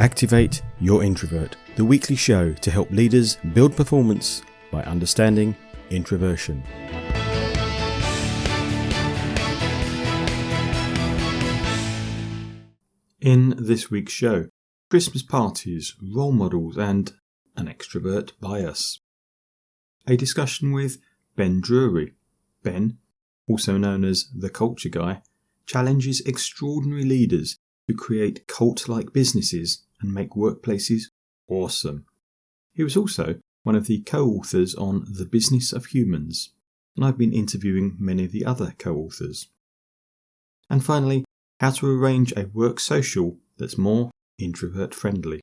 Activate Your Introvert, the weekly show to help leaders build performance by understanding introversion. In this week's show, Christmas parties, role models and an extrovert bias. A discussion with Ben Drury. Ben, also known as the Culture Guy, challenges extraordinary leaders to create cult-like businesses and make workplaces awesome. He was also one of the co-authors on The Business of Humans, and I've been interviewing many of the other co-authors. And finally, how to arrange a work social that's more introvert-friendly.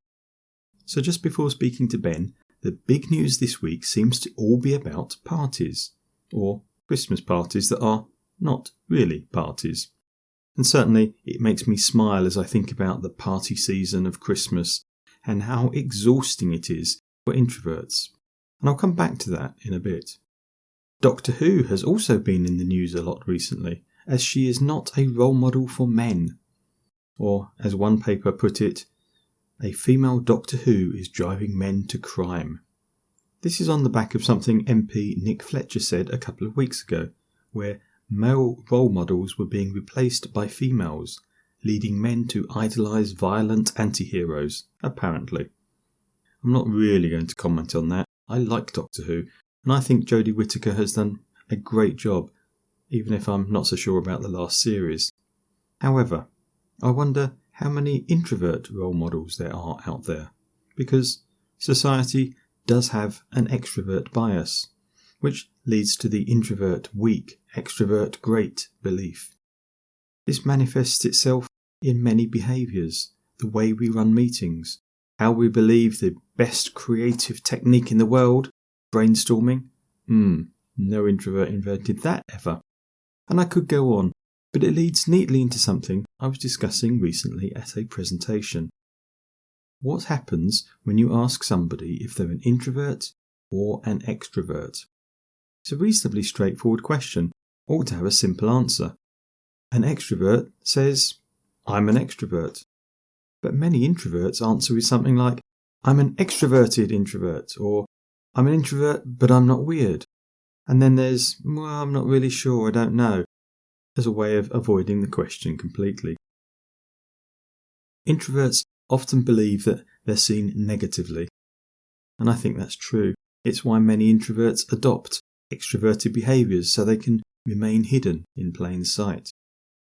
So just before speaking to Ben, the big news this week seems to all be about parties, or Christmas parties that are not really parties. And certainly it makes me smile as I think about the party season of Christmas and how exhausting it is for introverts. And I'll come back to that in a bit. Doctor Who has also been in the news a lot recently, as she is not a role model for men. Or, as one paper put it, a female Doctor Who is driving men to crime. This is on the back of something MP Nick Fletcher said a couple of weeks ago, where male role models were being replaced by females, leading men to idolise violent anti-heroes, apparently. I'm not really going to comment on that. I like Doctor Who, and I think Jodie Whittaker has done a great job, even if I'm not so sure about the last series. However, I wonder how many introvert role models there are out there, because society does have an extrovert bias, which leads to the introvert weak, extrovert great belief. This manifests itself in many behaviours, the way we run meetings, how we believe the best creative technique in the world, brainstorming. No introvert invented that ever. And I could go on, but it leads neatly into something I was discussing recently at a presentation. What happens when you ask somebody if they're an introvert or an extrovert? It's a reasonably straightforward question, ought to have a simple answer. An extrovert says, I'm an extrovert. But many introverts answer with something like, I'm an extroverted introvert, or I'm an introvert but I'm not weird. And then there's, well, I'm not really sure, I don't know, as a way of avoiding the question completely. Introverts often believe that they're seen negatively, and I think that's true. It's why many introverts adopt extroverted behaviours so they can remain hidden in plain sight.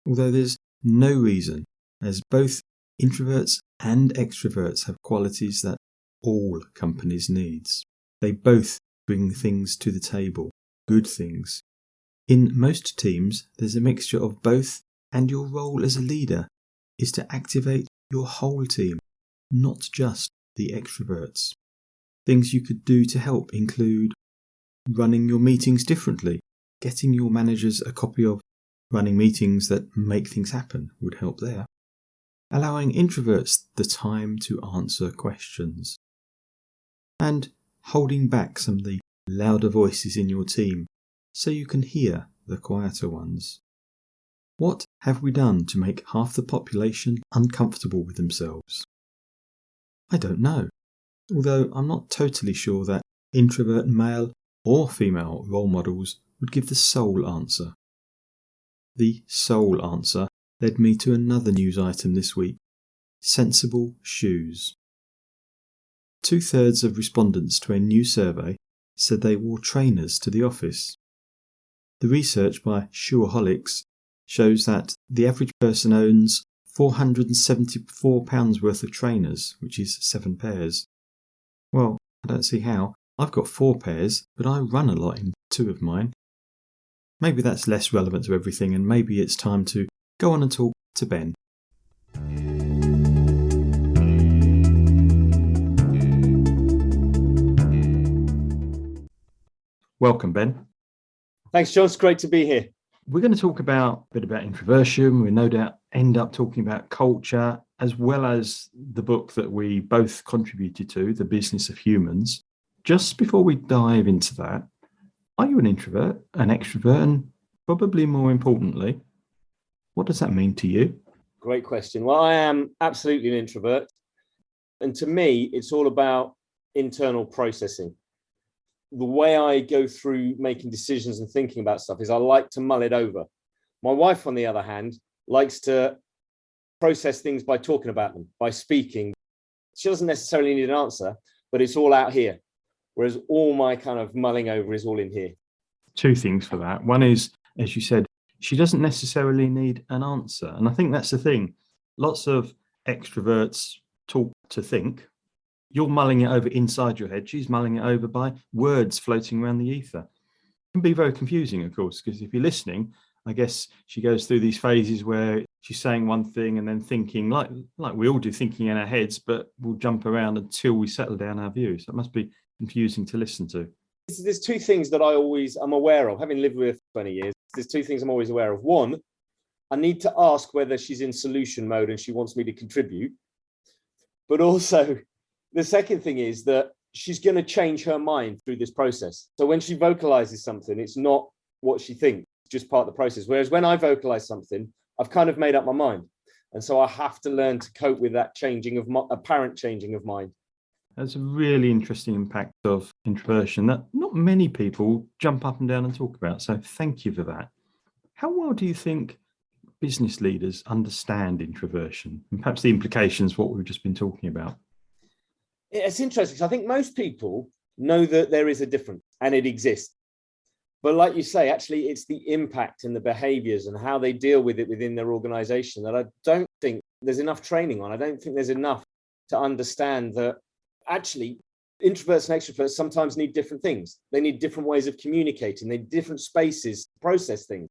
Although there's no reason, as both introverts and extroverts have qualities that all companies need. They both bring things to the table, good things. In most teams, there's a mixture of both, and your role as a leader is to activate your whole team, not just the extroverts. Things you could do to help include running your meetings differently. Getting your managers a copy of Running Meetings That Make Things Happen would help there. Allowing introverts the time to answer questions. And holding back some of the louder voices in your team so you can hear the quieter ones. What have we done to make half the population uncomfortable with themselves? I don't know, although I'm not totally sure that introvert male or female role models would give the sole answer. The sole answer led me to another news item this week: sensible shoes. 2/3 of respondents to a new survey said they wore trainers to the office. The research by Shoeaholics shows that the average person owns £474 worth of trainers, which is 7 pairs. Well, I don't see how. I've got 4 pairs, but I run a lot in 2 of mine. Maybe that's less relevant to everything, and maybe it's time to go on and talk to Ben. Welcome, Ben. Thanks, John. It's great to be here. We're going to talk a bit about introversion. We'll no doubt end up talking about culture, as well as the book that we both contributed to, The Business of Humans. Just before we dive into that, are you an introvert, an extrovert, and probably more importantly, what does that mean to you? Great question. Well, I am absolutely an introvert. And to me, it's all about internal processing. The way I go through making decisions and thinking about stuff is I like to mull it over. My wife, on the other hand, likes to process things by talking about them, by speaking. She doesn't necessarily need an answer, but it's all out here. Whereas all my kind of mulling over is all in here. Two things for that. One is, as you said, she doesn't necessarily need an answer. And I think that's the thing. Lots of extroverts talk to think. You're mulling it over inside your head. She's mulling it over by words floating around the ether. It can be very confusing, of course, because if you're listening, I guess she goes through these phases where she's saying one thing and then thinking, like we all do, thinking in our heads, but we'll jump around until we settle down our views. That must be confusing to listen to. There's two things that I'm aware of, having lived with her for 20 years. There's two things I'm always aware of. One, I need to ask whether she's in solution mode and she wants me to contribute. But also, the second thing is that she's going to change her mind through this process. So when she vocalizes something, it's not what she thinks, it's just part of the process. Whereas when I vocalize something, I've kind of made up my mind. And so I have to learn to cope with that apparent changing of mind. That's a really interesting impact of introversion that not many people jump up and down and talk about. So thank you for that. How well do you think business leaders understand introversion and perhaps the implications of what we've just been talking about? It's interesting. So I think most people know that there is a difference and it exists. But like you say, actually, it's the impact and the behaviors and how they deal with it within their organization that I don't think there's enough training on. I don't think there's enough to understand that actually introverts and extroverts sometimes need different things. They need different ways of communicating. They need different spaces to process things.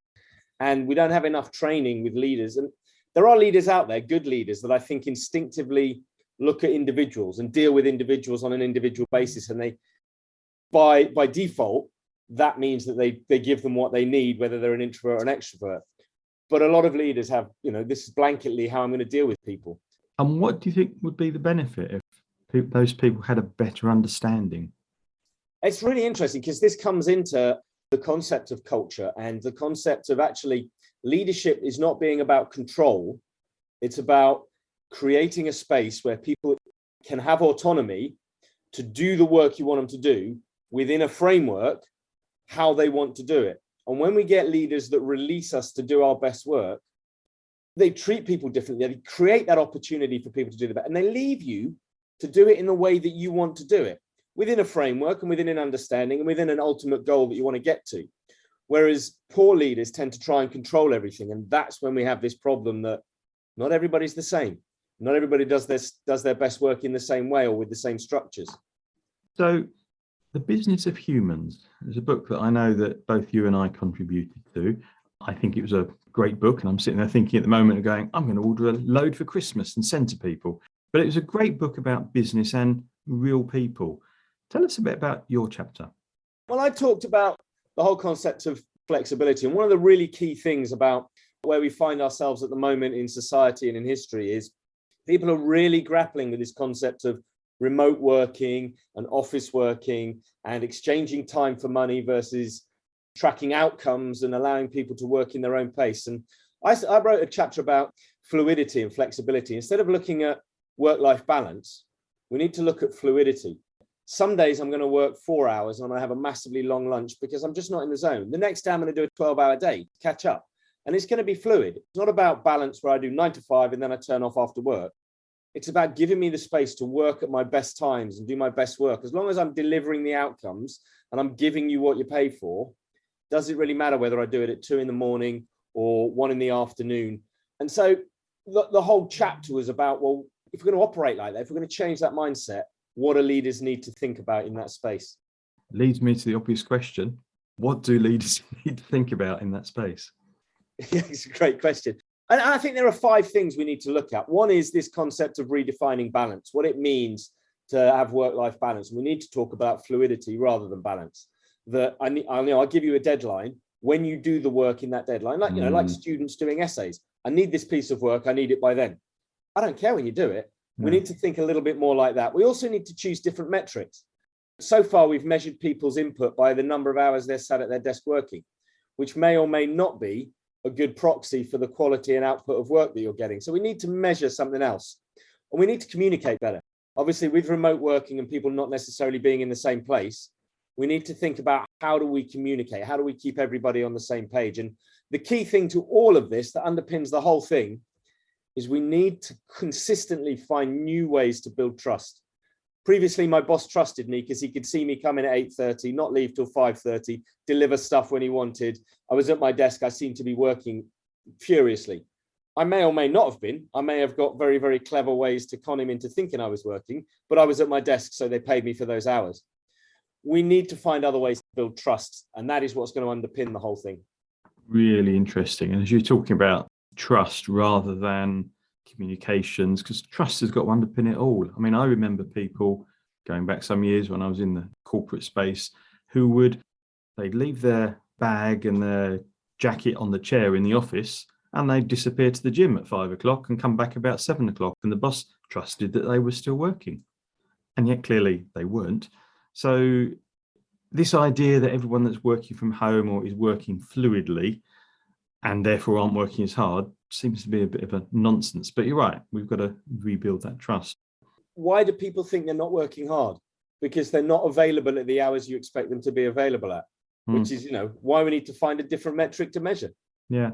And we don't have enough training with leaders. And there are leaders out there, good leaders, that I think instinctively look at individuals and deal with individuals on an individual basis. And they, by default, that means that they give them what they need, whether they're an introvert or an extrovert. But a lot of leaders have, this is blanketly how I'm going to deal with people. And what do you think would be the benefit if those people had a better understanding? It's really interesting because this comes into the concept of culture and the concept of actually leadership is not being about control. It's about creating a space where people can have autonomy to do the work you want them to do within a framework, how they want to do it. And when we get leaders that release us to do our best work, they treat people differently. They create that opportunity for people to do the best, and they leave you to do it in the way that you want to do it, within a framework and within an understanding and within an ultimate goal that you want to get to. Whereas poor leaders tend to try and control everything. And that's when we have this problem that not everybody's the same. Not everybody does their best work in the same way or with the same structures. So The Business of Humans is a book that I know that both you and I contributed to. I think it was a great book, and I'm sitting there thinking at the moment of going, I'm going to order a load for Christmas and send to people. But it was a great book about business and real people. Tell us a bit about your chapter. Well, I talked about the whole concept of flexibility. And one of the really key things about where we find ourselves at the moment in society and in history is people are really grappling with this concept of remote working and office working and exchanging time for money versus tracking outcomes and allowing people to work in their own pace. And I wrote a chapter about fluidity and flexibility. Instead of looking at work-life balance, we need to look at fluidity. Some days I'm going to work 4 hours and I'm going to have a massively long lunch because I'm just not in the zone. The next day I'm going to do a 12-hour day to catch up. And it's going to be fluid. It's not about balance where I do 9 to 5 and then I turn off after work. It's about giving me the space to work at my best times and do my best work. As long as I'm delivering the outcomes and I'm giving you what you pay for, does it really matter whether I do it at 2 a.m. or 1 p.m? And so the whole chapter was about, well, if we're going to operate like that, if we're going to change that mindset, what do leaders need to think about in that space? Leads me to the obvious question. What do leaders need to think about in that space? Yeah, it's a great question. And I think there are 5 things we need to look at. One is this concept of redefining balance, what it means to have work-life balance. We need to talk about fluidity rather than balance. That I'll give you a deadline. When you do the work in that deadline, like students doing essays, I need this piece of work. I need it by then. I don't care when you do it. We need to think a little bit more like that. We also need to choose different metrics. So far, we've measured people's input by the number of hours they're sat at their desk working, which may or may not be a good proxy for the quality and output of work that you're getting. So we need to measure something else. And we need to communicate better. Obviously, with remote working and people not necessarily being in the same place, we need to think about how do we communicate? How do we keep everybody on the same page? And the key thing to all of this that underpins the whole thing is we need to consistently find new ways to build trust. Previously, my boss trusted me because he could see me come in at 8:30, not leave till 5:30, deliver stuff when he wanted. I was at my desk. I seemed to be working furiously. I may or may not have been. I may have got very, very clever ways to con him into thinking I was working, but I was at my desk, so they paid me for those hours. We need to find other ways to build trust, and that is what's going to underpin the whole thing. Really interesting. And as you're talking about trust rather than communications, because trust has got to underpin it all. I mean, I remember people going back some years when I was in the corporate space who they'd leave their bag and their jacket on the chair in the office and they'd disappear to the gym at 5 o'clock and come back about 7 o'clock. And the boss trusted that they were still working. And yet clearly they weren't. So this idea that everyone that's working from home or is working fluidly and therefore aren't working as hard seems to be a bit of a nonsense. But you're right, we've got to rebuild that trust. Why do people think they're not working hard? Because they're not available at the hours you expect them to be available at, which is, why we need to find a different metric to measure. Yeah.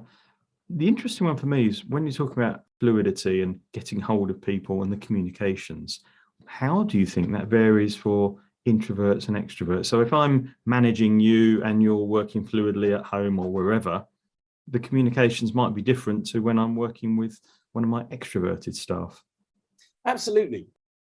The interesting one for me is when you talk about fluidity and getting hold of people and the communications, how do you think that varies for introverts and extroverts? So if I'm managing you and you're working fluidly at home or wherever, the communications might be different to when I'm working with one of my extroverted staff. Absolutely.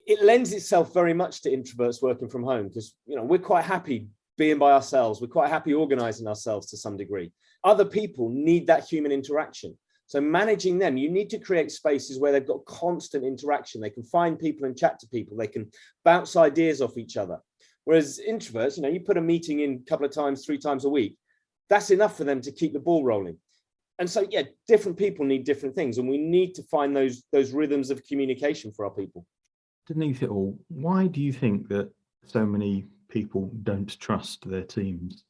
It lends itself very much to introverts working from home because, we're quite happy being by ourselves. We're quite happy organizing ourselves to some degree. Other people need that human interaction. So managing them, you need to create spaces where they've got constant interaction. They can find people and chat to people. They can bounce ideas off each other. Whereas introverts, you put a meeting in a couple of times, 3 times a week. That's enough for them to keep the ball rolling. And so, different people need different things. And we need to find those rhythms of communication for our people. Underneath it all, why do you think that so many people don't trust their teams?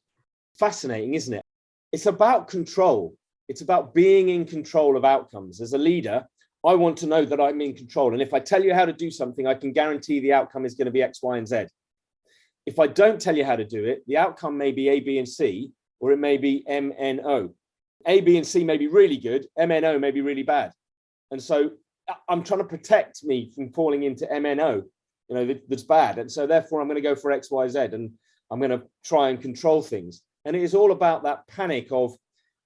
Fascinating, isn't it? It's about control. It's about being in control of outcomes. As a leader, I want to know that I'm in control. And if I tell you how to do something, I can guarantee the outcome is going to be X, Y, and Z. If I don't tell you how to do it, the outcome may be A, B, and C, or it may be M, N, O. A, B, and C may be really good. M, N, O may be really bad. And so I'm trying to protect me from falling into M, N, O, that's bad. And so therefore I'm going to go for X, Y, Z, and I'm going to try and control things. And it is all about that panic of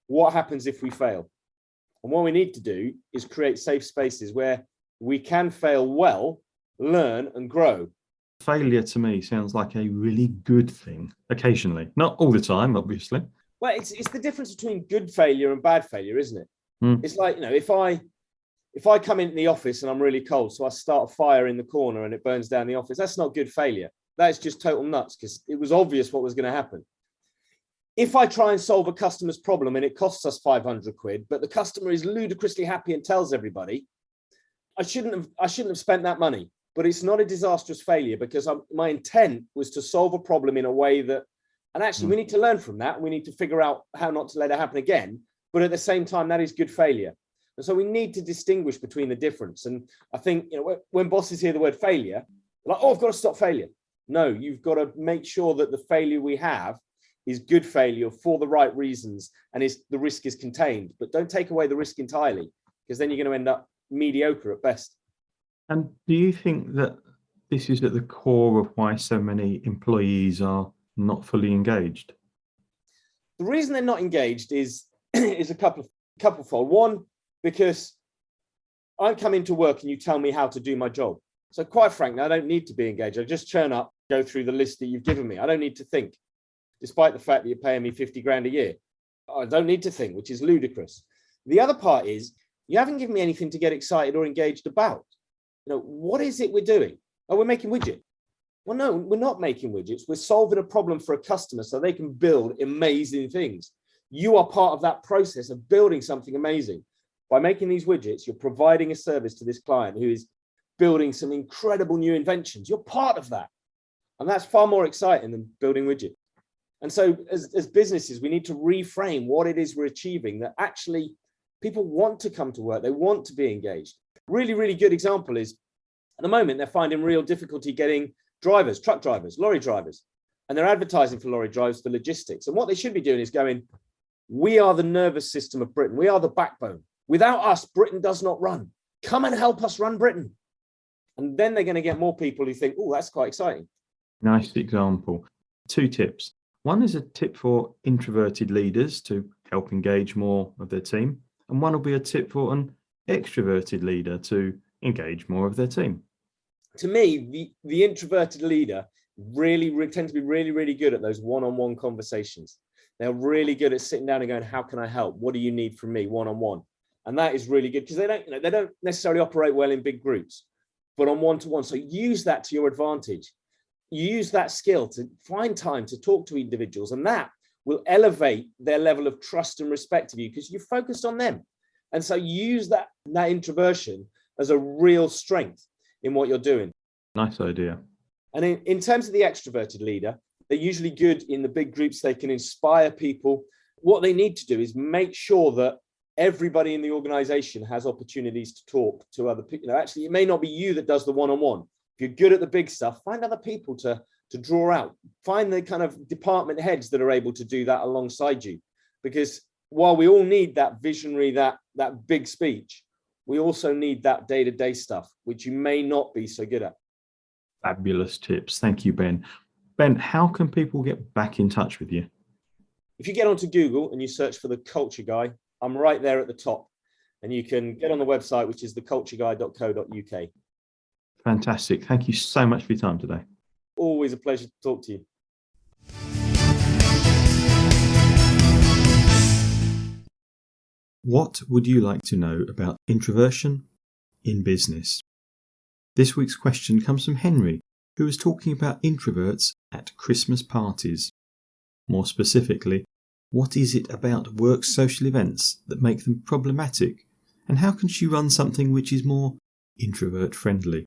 what happens if we fail. And what we need to do is create safe spaces where we can fail well, learn and grow. Failure to me sounds like a really good thing occasionally, not all the time, obviously. Well, it's the difference between good failure and bad failure, isn't it? It's like, if I come into the office and I'm really cold, so I start a fire in the corner and it burns down the office, that's not good failure. That's just total nuts because it was obvious what was going to happen. If I try and solve a customer's problem and it costs us 500 quid, but the customer is ludicrously happy and tells everybody, I shouldn't have spent that money. But it's not a disastrous failure because my intent was to solve a problem in a way that, and actually we need to learn from that. We need to figure out how not to let it happen again. But at the same time, that is good failure. And so we need to distinguish between the difference. And I think, when bosses hear the word failure, they're like, I've got to stop failure. No, you've got to make sure that the failure we have is good failure for the right reasons and the risk is contained. But don't take away the risk entirely because then you're going to end up mediocre at best. And do you think that this is at the core of why so many employees are not fully engaged? The reason they're not engaged is a couple fold. One, because I come into work and you tell me how to do my job. So quite frankly, I don't need to be engaged. I just turn up, go through the list that you've given me. I don't need to think, despite the fact that you're paying me 50 grand a year. I don't need to think, which is ludicrous. The other part is you haven't given me anything to get excited or engaged about. What is it we're doing? Oh, we're making widgets. Well, no, we're not making widgets. We're solving a problem for a customer so they can build amazing things. You are part of that process of building something amazing. By making these widgets, you're providing a service to this client who is building some incredible new inventions. You're part of that. And that's far more exciting than building widgets. And so as businesses, we need to reframe what it is we're achieving, that actually people want to come to work. They want to be engaged. Really, really good example is At the moment, they're finding real difficulty getting drivers, truck drivers, lorry drivers, and they're advertising for lorry drivers for logistics. And what they should be doing is going, we are the nervous system of Britain. We are the backbone. Without us, Britain does not run. Come and help us run Britain. And then they're going to get more people who think, oh, that's quite exciting. Nice example. 2 tips. One is a tip for introverted leaders to help engage more of their team. And one will be a tip for an extroverted leader to engage more of their team. To me, the introverted leader really tend to be really good at those one-on-one conversations. They're really good at sitting down and going, how can I help? What do you need from me one-on-one? And that is really good because they don't necessarily operate well in big groups, but on one-to-one. So use that to your advantage. Use that skill to find time to talk to individuals, and that will elevate their level of trust and respect of you because you're focused on them. And so use that introversion as a real strength in what you're doing. Nice idea. And in terms of the extroverted leader, they're usually good in the big groups. They can inspire people. What they need to do is make sure that everybody in the organization has opportunities to talk to other people. Actually, it may not be you that does the one-on-one. If you're good at the big stuff, find other people to draw out. Find the kind of department heads that are able to do that alongside you. Because while we all need that visionary, that big speech, we also need that day-to-day stuff, which you may not be so good at. Fabulous tips. Thank you, Ben. Ben, how can people get back in touch with you? If you get onto Google and you search for The Culture Guy, I'm right there at the top. And you can get on the website, which is thecultureguy.co.uk. Fantastic. Thank you so much for your time today. Always a pleasure to talk to you. What would you like to know about introversion in business? This week's question comes from Henry, who is talking about introverts at Christmas parties. More specifically, what is it about work social events that make them problematic, and how can she run something which is more introvert friendly?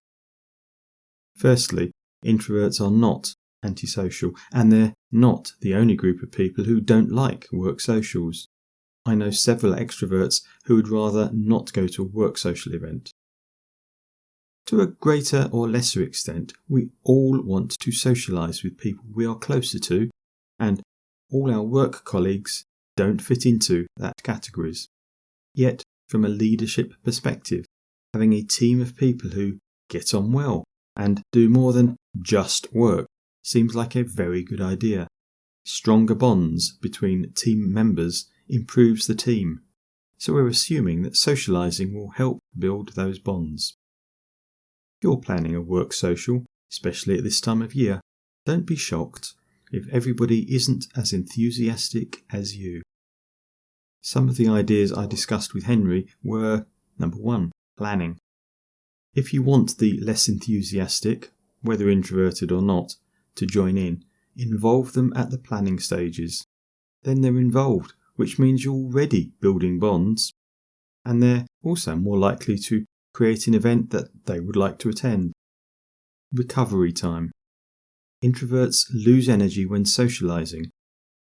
Firstly, introverts are not antisocial, and they're not the only group of people who don't like work socials. I know several extroverts who would rather not go to a work social event. To a greater or lesser extent, we all want to socialise with people we are closer to, and all our work colleagues don't fit into that categories. Yet, from a leadership perspective, having a team of people who get on well and do more than just work seems like a very good idea. Stronger bonds between team members improves the team, so we're assuming that socialising will help build those bonds. If you're planning a work social, especially at this time of year, don't be shocked if everybody isn't as enthusiastic as you. Some of the ideas I discussed with Henry were, number 1, planning. If you want the less enthusiastic, whether introverted or not, to join in, involve them at the planning stages. Then they're involved, which means you're already building bonds, and they're also more likely to create an event that they would like to attend. Recovery time. Introverts lose energy when socialising.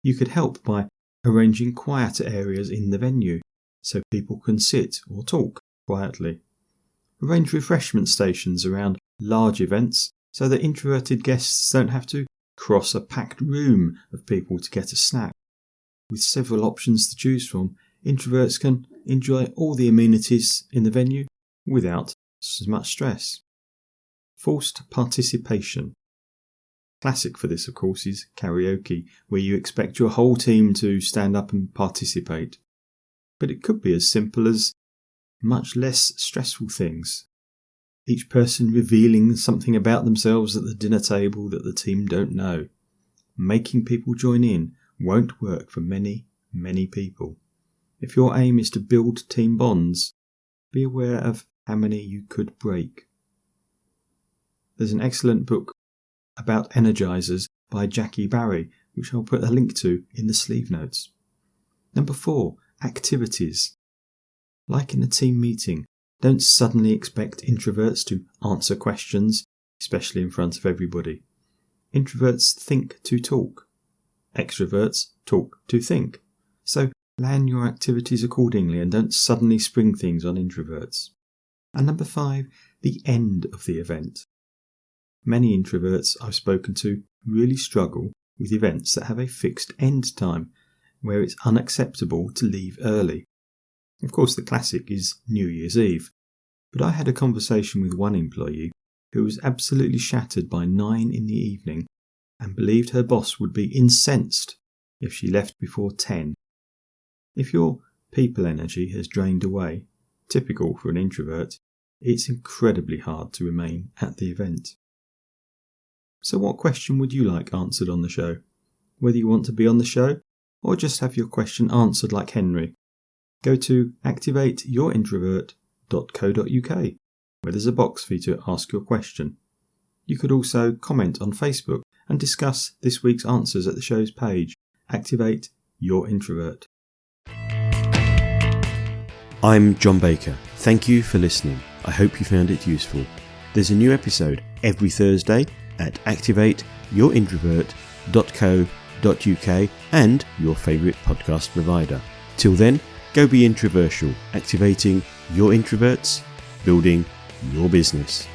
You could help by arranging quieter areas in the venue so people can sit or talk quietly. Arrange refreshment stations around large events so that introverted guests don't have to cross a packed room of people to get a snack. With several options to choose from, introverts can enjoy all the amenities in the venue without as much stress. Forced participation. Classic for this, of course, is karaoke, where you expect your whole team to stand up and participate. But it could be as simple as much less stressful things. Each person revealing something about themselves at the dinner table that the team don't know. Making people join in won't work for many, many people. If your aim is to build team bonds, be aware of how many you could break. There's an excellent book about energizers by Jackie Barry, which I'll put a link to in the sleeve notes. Number 4, activities. Like in a team meeting, don't suddenly expect introverts to answer questions, especially in front of everybody. Introverts think to talk. Extroverts talk to think. So plan your activities accordingly and don't suddenly spring things on introverts. And number 5, the end of the event. Many introverts I've spoken to really struggle with events that have a fixed end time, where it's unacceptable to leave early. Of course, the classic is New Year's Eve, but I had a conversation with one employee who was absolutely shattered by 9 in the evening and believed her boss would be incensed if she left before 10. If your people energy has drained away, typical for an introvert, it's incredibly hard to remain at the event. So what question would you like answered on the show? Whether you want to be on the show or just have your question answered like Henry, go to activateyourintrovert.co.uk, where there's a box for you to ask your question. You could also comment on Facebook and discuss this week's answers at the show's page, Activate Your Introvert. I'm John Baker. Thank you for listening. I hope you found it useful. There's a new episode every Thursday at activateyourintrovert.co.uk and your favourite podcast provider. Till then, go be introversial, activating your introverts, building your business.